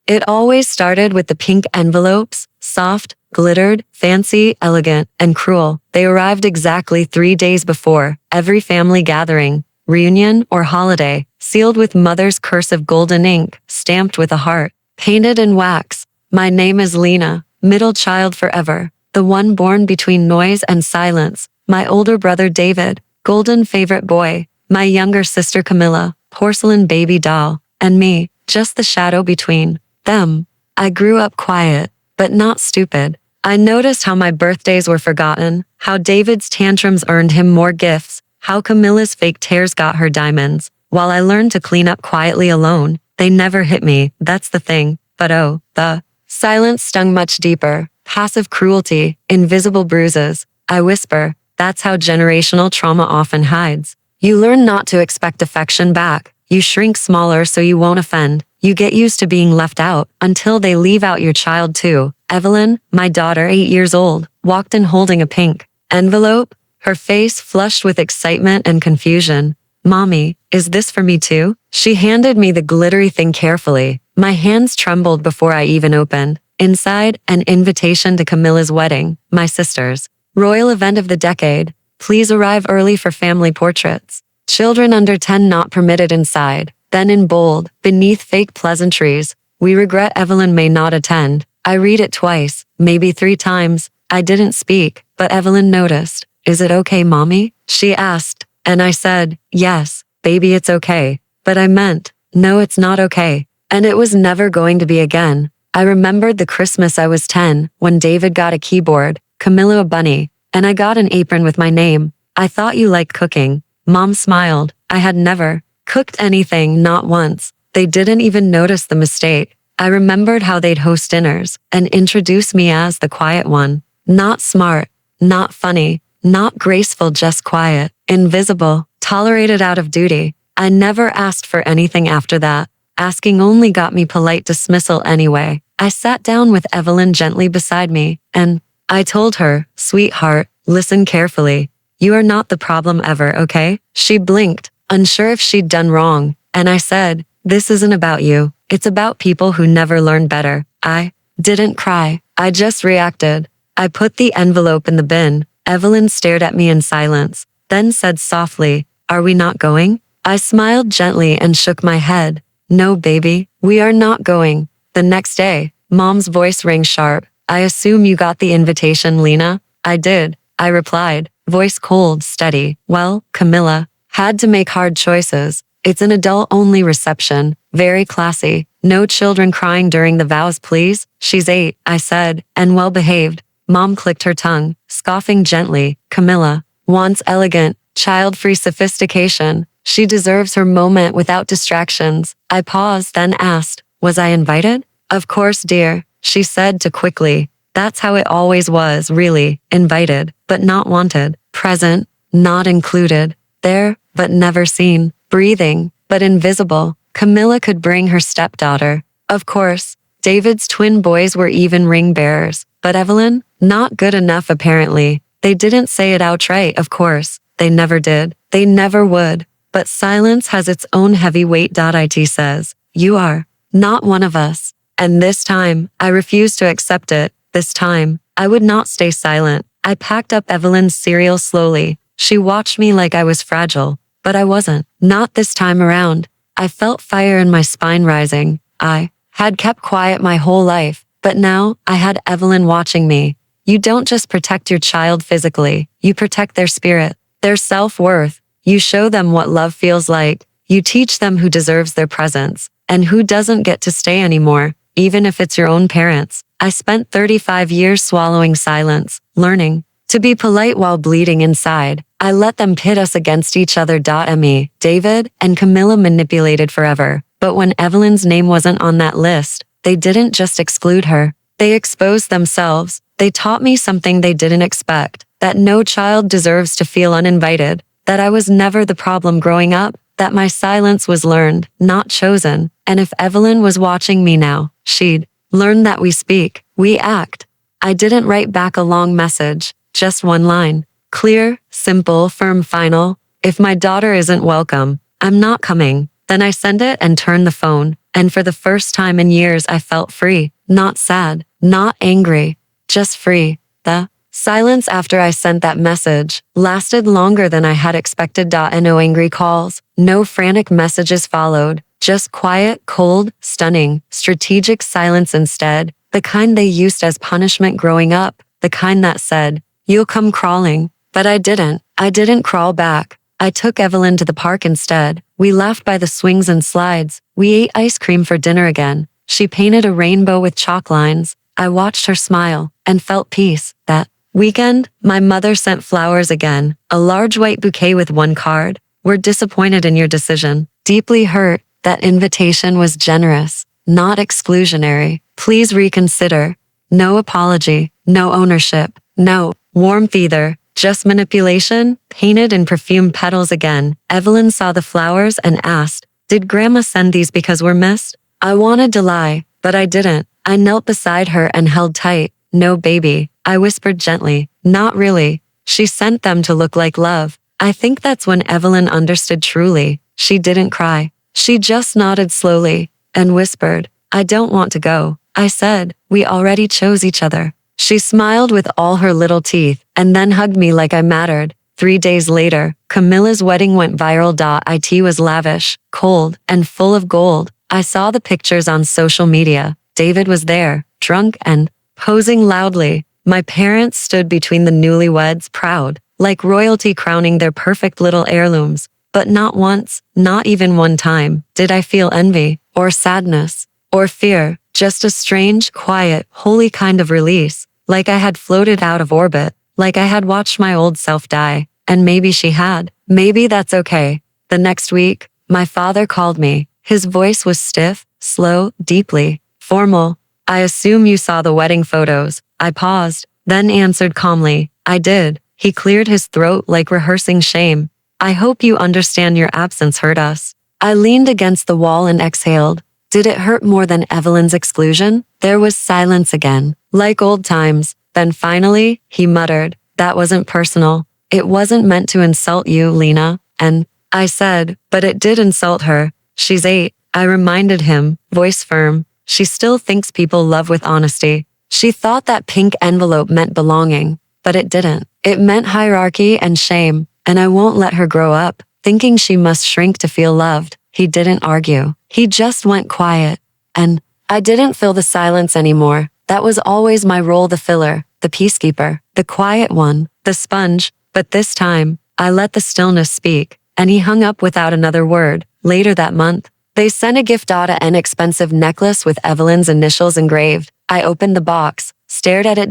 It always started with the pink envelopes, soft, glittered, fancy, elegant, and cruel. They arrived exactly 3 days before every family gathering, reunion, or holiday, sealed with mother's cursive golden ink, stamped with a heart, painted in wax. My name is Lena, middle child forever, the one born between noise and silence. My older brother David, golden favorite boy. My younger sister Camilla, porcelain baby doll. And me, just the shadow between them. I grew up quiet, but not stupid. I noticed how my birthdays were forgotten, how David's tantrums earned him more gifts, how Camilla's fake tears got her diamonds. While I learned to clean up quietly alone, they never hit me, that's the thing. But oh, the silence stung much deeper. Passive cruelty, invisible bruises. I whisper, that's how generational trauma often hides. You learn not to expect affection back. You shrink smaller so you won't offend. You get used to being left out until they leave out your child too. Evelyn, my daughter 8 years old, walked in holding a pink envelope, her face flushed with excitement and confusion. Mommy, is this for me too? She handed me the glittery thing carefully. My hands trembled before I even opened. Inside, an invitation to Camilla's wedding, my sister's royal event of the decade. Please arrive early for family portraits. Children under 10 not permitted inside. Then in bold, beneath fake pleasantries, we regret Evelyn may not attend. I read it twice, maybe 3 times. I didn't speak, but Evelyn noticed. Is it okay, Mommy? She asked, and I said, yes, baby, it's okay. But I meant, no, it's not okay. And it was never going to be again. I remembered the Christmas I was 10, when David got a keyboard, Camilla a bunny, and I got an apron with my name. I thought you liked cooking. Mom smiled. I had never cooked anything, not once. They didn't even notice the mistake. I remembered how they'd host dinners and introduce me as the quiet one. Not smart, not funny, not graceful, just quiet, invisible, tolerated out of duty. I never asked for anything after that. Asking only got me polite dismissal anyway. I sat down with Evelyn gently beside me, and I told her, sweetheart, listen carefully. You are not the problem ever, okay? She blinked, unsure if she'd done wrong, and I said, this isn't about you. It's about people who never learn better. I didn't cry. I just reacted. I put the envelope in the bin. Evelyn stared at me in silence, then said softly, are we not going? I smiled gently and shook my head. No, baby, we are not going. The next day, Mom's voice rang sharp. I assume you got the invitation, Lena? I did, I replied, voice cold, steady. Well, Camilla had to make hard choices. It's an adult-only reception, very classy. No children crying during the vows, please. She's 8, I said, and well-behaved. Mom clicked her tongue, scoffing gently. Camilla wants elegant, child-free sophistication. She deserves her moment without distractions. I paused, then asked, was I invited? Of course, dear, she said too quickly. That's how it always was, really. Invited, but not wanted. Present, not included. There, but never seen. Breathing, but invisible. Camilla could bring her stepdaughter. Of course, David's twin boys were even ring bearers. But Evelyn, not good enough apparently. They didn't say it outright, of course. They never did. They never would. But silence has its own heavy weight. It says, you are not one of us. And this time, I refused to accept it. This time, I would not stay silent. I packed up Evelyn's cereal slowly. She watched me like I was fragile, but I wasn't. Not this time around. I felt fire in my spine rising. I had kept quiet my whole life, but now I had Evelyn watching me. You don't just protect your child physically, you protect their spirit, their self-worth. You show them what love feels like. You teach them who deserves their presence and who doesn't get to stay anymore, even if it's your own parents. I spent 35 years swallowing silence, learning to be polite while bleeding inside. I let them pit us against each other. Me, David, and Camilla manipulated forever. But when Evelyn's name wasn't on that list, they didn't just exclude her. They exposed themselves. They taught me something they didn't expect, that no child deserves to feel uninvited, that I was never the problem growing up, that my silence was learned, not chosen. And if Evelyn was watching me now, she'd learn that we speak, we act. I didn't write back a long message, just one line. Clear, simple, firm, final. If my daughter isn't welcome, I'm not coming. Then I sent it and turned the phone. and for the first time in years I felt free, not sad, not angry, just free. The silence after I sent that message lasted longer than I had expected. And no angry calls, no frantic messages followed, just quiet, cold, stunning, strategic silence instead, the kind they used as punishment growing up, the kind that said, "You'll come crawling." But I didn't. I didn't crawl back. I took Evelyn to the park instead. We laughed by the swings and slides. We ate ice cream for dinner again. She painted a rainbow with chalk lines. I watched her smile and felt peace. That weekend, my mother sent flowers again, a large white bouquet with one card. "We're disappointed in your decision. Deeply hurt. That invitation was generous, not exclusionary. Please reconsider." No apology, no ownership, no warmth either. Just manipulation, painted in perfumed petals again. Evelyn saw the flowers and asked, "Did Grandma send these because we're missed?" I wanted to lie, but I didn't. I knelt beside her and held tight. "No, baby," I whispered gently. "Not really. She sent them to look like love." I think that's when Evelyn understood truly. She didn't cry. She just nodded slowly and whispered, "I don't want to go." I said, "We already chose each other." She smiled with all her little teeth and then hugged me like I mattered. 3 days later, Camilla's wedding went viral. It was lavish, cold, and full of gold. I saw the pictures on social media. David was there, drunk and posing loudly. My parents stood between the newlyweds, proud, like royalty crowning their perfect little heirlooms. But not once, not even one time, did I feel envy, or sadness, or fear. Just a strange, quiet, holy kind of release, like I had floated out of orbit, like I had watched my old self die, and maybe she had. Maybe that's okay. The next week, my father called me. His voice was stiff, slow, deeply formal. "I assume you saw the wedding photos." I paused, then answered calmly, "I did." He cleared his throat like rehearsing shame. "I hope you understand your absence hurt us." I leaned against the wall and exhaled. Did it hurt more than Evelyn's exclusion? There was silence again, like old times. Then finally, he muttered, "That wasn't personal. It wasn't meant to insult you, Lena." And I said, "But it did insult her. She's 8. I reminded him, voice firm. "She still thinks people love with honesty." She thought that pink envelope meant belonging, but it didn't. It meant hierarchy and shame, and I won't let her grow up thinking she must shrink to feel loved. He didn't argue. He just went quiet. And I didn't fill the silence anymore. That was always my role, the filler, the peacekeeper, the quiet one, the sponge. But this time, I let the stillness speak, and he hung up without another word. Later that month, they sent a gift, an expensive necklace with Evelyn's initials engraved. I opened the box, stared at it.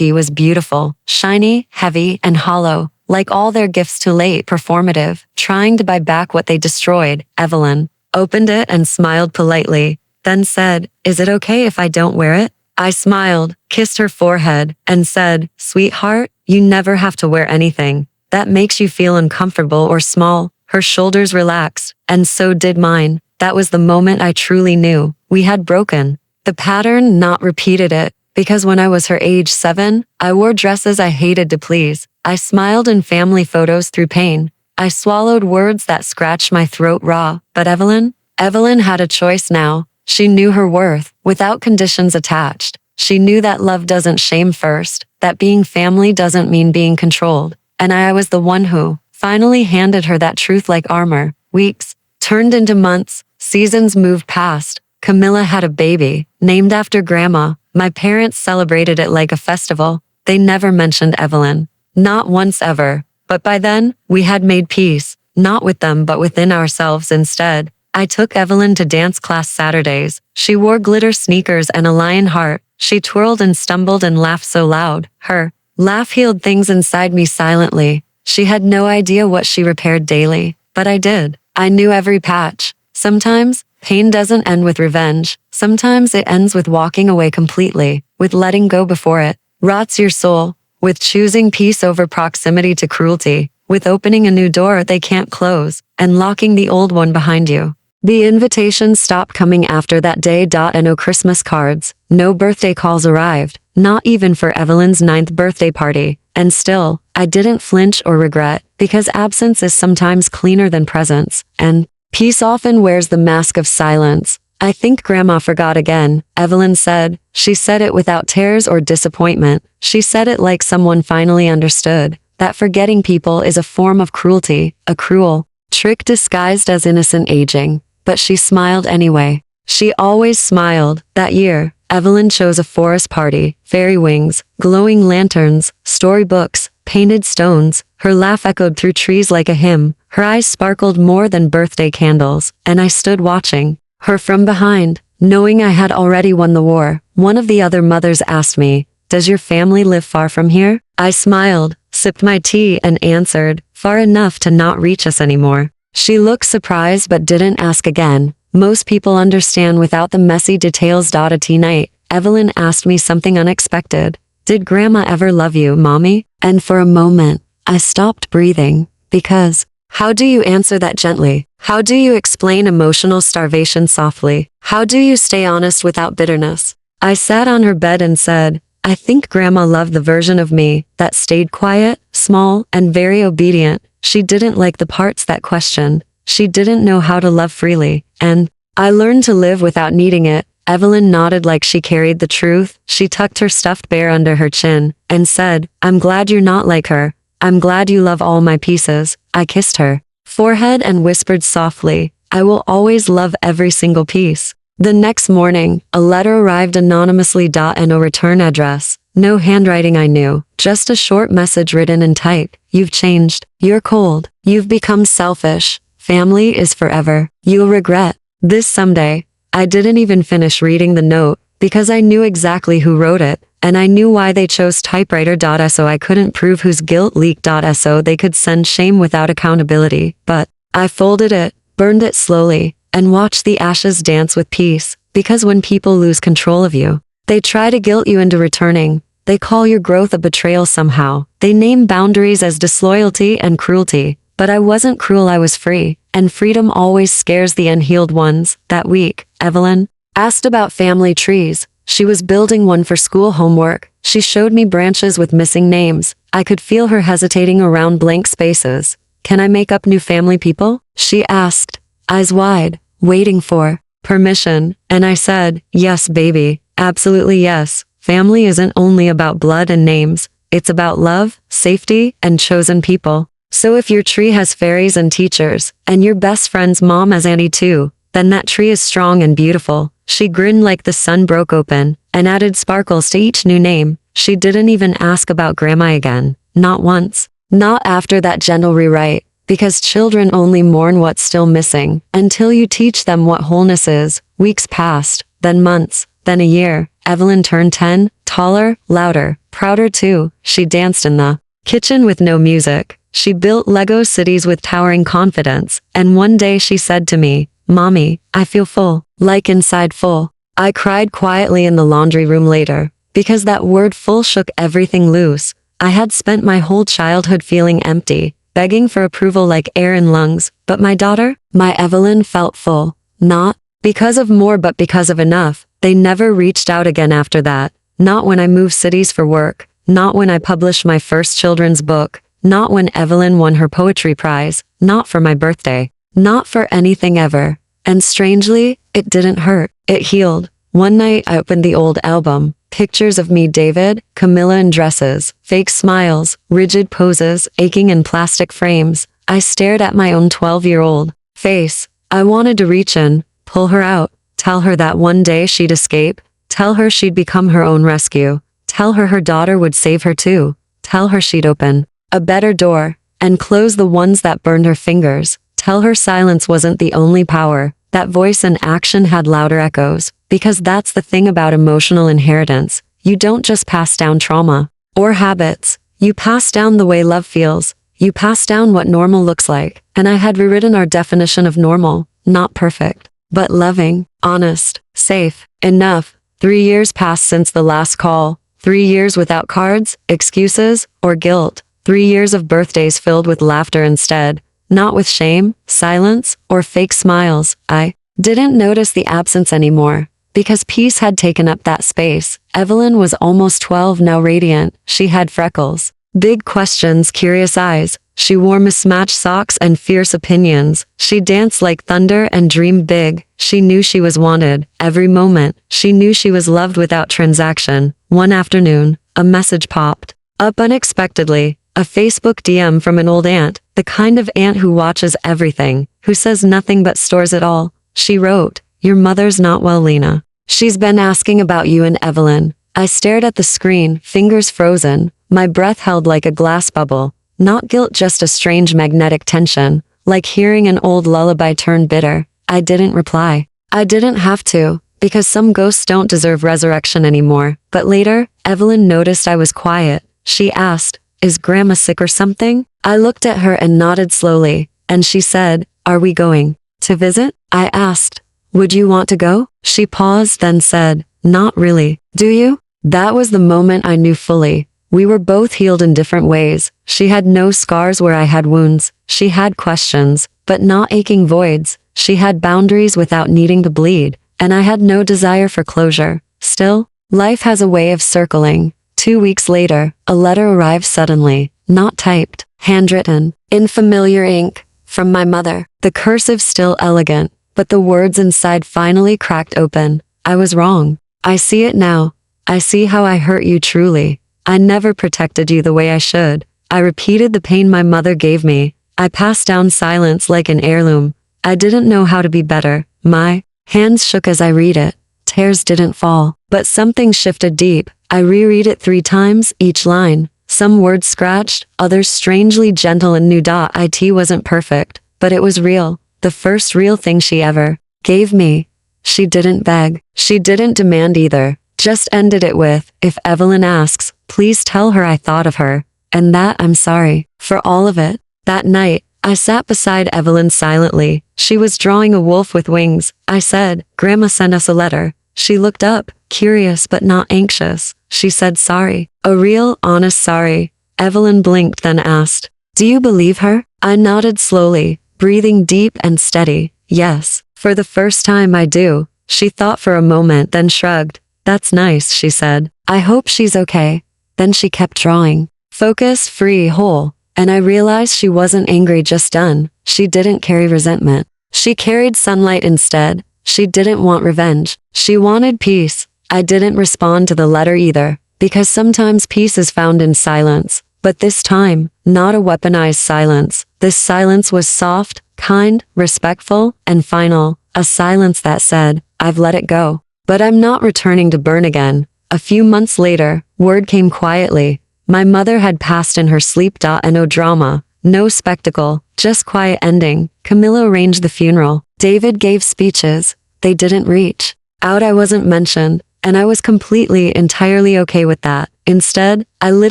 It was beautiful, shiny, heavy, and hollow, like all their gifts too late, performative, trying to buy back what they destroyed. Evelyn opened it and smiled politely, then said, "Is it okay if I don't wear it?" I smiled, kissed her forehead, and said, "Sweetheart, you never have to wear anything that makes you feel uncomfortable or small." Her shoulders relaxed, and so did mine. That was the moment I truly knew we had broken. The pattern, not repeated it, because when I was her age 7, I wore dresses I hated to please. I smiled in family photos through pain. I swallowed words that scratched my throat raw. But Evelyn had a choice now. She knew her worth, without conditions attached. She knew that love doesn't shame first, that being family doesn't mean being controlled. And I was the one who finally handed her that truth like armor. Weeks turned into months. Seasons moved past. Camilla had a baby, named after Grandma. My parents celebrated it like a festival. They never mentioned Evelyn. Not once ever. But by then, we had made peace, not with them but within ourselves instead. I took Evelyn to dance class Saturdays. She wore glitter sneakers and a lion heart. She twirled and stumbled and laughed so loud. Her laugh healed things inside me silently. She had no idea what she repaired daily, but I did. I knew every patch. Sometimes, pain doesn't end with revenge. Sometimes it ends with walking away completely, with letting go before it rots your soul, with choosing peace over proximity to cruelty, with opening a new door they can't close, and locking the old one behind you. The invitations stopped coming after that day. And no Christmas cards, no birthday calls arrived, not even for Evelyn's 9th birthday party. And still, I didn't flinch or regret, because absence is sometimes cleaner than presence, and peace often wears the mask of silence. I think Grandma forgot again, Evelyn said. She said it without tears or disappointment. She said it like someone finally understood that forgetting people is a form of cruelty, a cruel trick disguised as innocent aging. But she smiled anyway. She always smiled. That year, Evelyn chose a forest party, fairy wings, glowing lanterns, storybooks, painted stones. Her laugh echoed through trees like a hymn. Her eyes sparkled more than birthday candles, and I stood watching her from behind, knowing I had already won the war. One of the other mothers asked me, "Does your family live far from here?" I smiled, sipped my tea, and answered, "Far enough to not reach us anymore." She looked surprised but didn't ask again. Most people understand without the messy details. A tea night, Evelyn asked me something unexpected. "Did Grandma ever love you, Mommy?" And for a moment, I stopped breathing, because how do you answer that gently? How do you explain emotional starvation softly? How do you stay honest without bitterness? I sat on her bed and said, "I think Grandma loved the version of me that stayed quiet, small, and very obedient. She didn't like the parts that questioned. She didn't know how to love freely, and I learned to live without needing it." Evelyn nodded like she carried the truth. She tucked her stuffed bear under her chin and said, "I'm glad you're not like her. I'm glad you love all my pieces." I kissed her forehead and whispered softly, "I will always love every single piece." The next morning, a letter arrived anonymously. And no return address. No handwriting I knew, just a short message written in type. "You've changed. You're cold. You've become selfish. Family is forever. You'll regret this someday." I didn't even finish reading the note, because I knew exactly who wrote it, and I knew why they chose typewriter. So I couldn't prove whose guilt leaked. So they could send shame without accountability. But I folded it, burned it slowly, and watched the ashes dance with peace, because when people lose control of you, they try to guilt you into returning. They call your growth a betrayal somehow. They name boundaries as disloyalty and cruelty. But I wasn't cruel, I was free, and freedom always scares the unhealed ones. That week, Evelyn asked about family trees. She was building one for school homework. She showed me branches with missing names. I could feel her hesitating around blank spaces. "Can I make up new family people?" she asked, eyes wide, waiting for permission. And I said, "Yes, baby, absolutely yes. Family isn't only about blood and names. It's about love, safety, and chosen people. So if your tree has fairies and teachers, and your best friend's mom has Auntie too, then that tree is strong and beautiful." She grinned like the sun broke open, and added sparkles to each new name. She didn't even ask about Grandma again. Not once. Not after that gentle rewrite, because children only mourn what's still missing, until you teach them what wholeness is. Weeks passed, then months, then a year. Evelyn turned 10, taller, louder, prouder too. She danced in the kitchen with no music. She built Lego cities with towering confidence, and one day she said to me, "Mommy, I feel full, like inside full." I cried quietly in the laundry room later, because that word full shook everything loose. I had spent my whole childhood feeling empty, begging for approval like air in lungs, but my daughter, my Evelyn, felt full. Not because of more but because of enough. They never reached out again after that. Not when I moved cities for work, not when I published my first children's book, not when Evelyn won her poetry prize, not for my birthday, not for anything ever. And strangely, it didn't hurt. It healed. One night I opened the old album, pictures of me, David, Camilla in dresses, fake smiles, rigid poses, aching in plastic frames. I stared at my own 12-year-old face. I wanted to reach in, pull her out, tell her that one day she'd escape, tell her she'd become her own rescue, tell her her daughter would save her too, tell her she'd open a better door, and close the ones that burned her fingers. Tell her silence wasn't the only power, that voice and action had louder echoes, because that's the thing about emotional inheritance. You don't just pass down trauma or habits, you pass down the way love feels, you pass down what normal looks like. And I had rewritten our definition of normal, not perfect, but loving, honest, safe, enough. 3 years passed since the last call, 3 years without cards, excuses, or guilt. 3 years of birthdays filled with laughter instead, not with shame, silence, or fake smiles. I didn't notice the absence anymore, because peace had taken up that space. Evelyn was almost 12 now, radiant. She had freckles, big questions, curious eyes. She wore mismatched socks and fierce opinions. She danced like thunder and dreamed big. She knew she was wanted. Every moment, she knew she was loved without transaction. One afternoon, a message popped up unexpectedly. A Facebook DM from an old aunt, the kind of aunt who watches everything, who says nothing but stores it all. She wrote, "Your mother's not well, Lena. She's been asking about you and Evelyn." I stared at the screen, fingers frozen, my breath held like a glass bubble. Not guilt, just a strange magnetic tension, like hearing an old lullaby turn bitter. I didn't reply. I didn't have to, because some ghosts don't deserve resurrection anymore. But later, Evelyn noticed I was quiet. She asked, "Is Grandma sick or something?" I looked at her and nodded slowly, and she said, "Are we going to visit?" I asked, "Would you want to go?" She paused, then said, "Not really. Do you?" That was the moment I knew fully. We were both healed in different ways. She had no scars where I had wounds. She had questions, but not aching voids. She had boundaries without needing to bleed, and I had no desire for closure. Still, life has a way of circling. 2 weeks later, a letter arrived suddenly, not typed, handwritten, in familiar ink, from my mother. The cursive still elegant, but the words inside finally cracked open. I was wrong. I see it now. I see how I hurt you truly. I never protected you the way I should. I repeated the pain my mother gave me. I passed down silence like an heirloom. I didn't know how to be better. My hands shook as I read it. Tears didn't fall, but something shifted deep. I reread it 3 times, each line. Some words scratched, others strangely gentle and new. It wasn't perfect, but it was real. The first real thing she ever gave me. She didn't beg. She didn't demand either. Just ended it with, "If Evelyn asks, please tell her I thought of her, and that I'm sorry for all of it." That night, I sat beside Evelyn silently. She was drawing a wolf with wings. I said, "Grandma sent us a letter." She looked up, curious but not anxious. She said sorry. A real, honest sorry. Evelyn blinked, then asked, "Do you believe her?" I nodded slowly, breathing deep and steady. "Yes, for the first time I do." She thought for a moment, then shrugged. "That's nice," she said. "I hope she's okay." Then she kept drawing. Focus, free, whole. And I realized she wasn't angry, just done. She didn't carry resentment. She carried sunlight instead. She didn't want revenge. She wanted peace. I didn't respond to the letter either, because sometimes peace is found in silence. But this time, not a weaponized silence. This silence was soft, kind, respectful, and final. A silence that said, "I've let it go. But I'm not returning to burn again." A few months later, word came quietly. My mother had passed in her sleep. No drama, no spectacle, just quiet ending. Camilla arranged the funeral. David gave speeches. They didn't reach out. I wasn't mentioned, and I was completely, entirely okay with that. Instead, I lit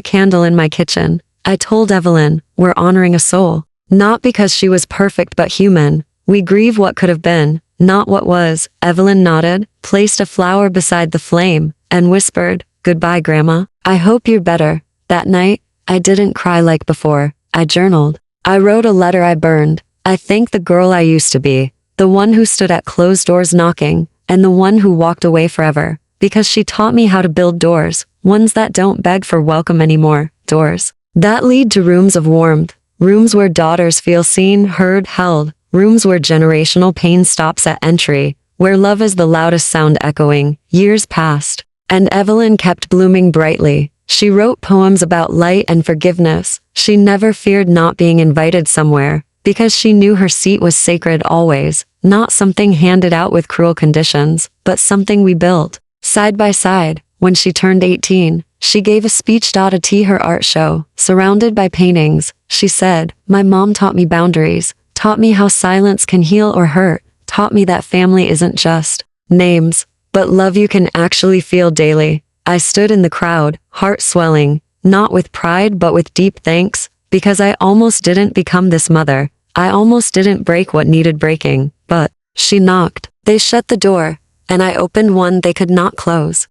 a candle in my kitchen. I told Evelyn, "We're honoring a soul." Not because she was perfect but human. We grieve what could have been, not what was. Evelyn nodded, placed a flower beside the flame, and whispered, "Goodbye, Grandma. I hope you're better." That night, I didn't cry like before. I journaled. I wrote a letter I burned. I thanked the girl I used to be, the one who stood at closed doors knocking, and the one who walked away forever, because she taught me how to build doors, ones that don't beg for welcome anymore, doors that lead to rooms of warmth, rooms where daughters feel seen, heard, held, rooms where generational pain stops at entry, where love is the loudest sound echoing. Years passed, and Evelyn kept blooming brightly. She wrote poems about light and forgiveness. She never feared not being invited somewhere, because she knew her seat was sacred always, not something handed out with cruel conditions, but something we built, side by side. When she turned 18, she gave a speech at her art show, surrounded by paintings. She said, "My mom taught me boundaries, taught me how silence can heal or hurt, taught me that family isn't just names, but love you can actually feel daily." I stood in the crowd, heart swelling, not with pride but with deep thanks, because I almost didn't become this mother. I almost didn't break what needed breaking. But she knocked. They shut the door, and I opened one they could not close.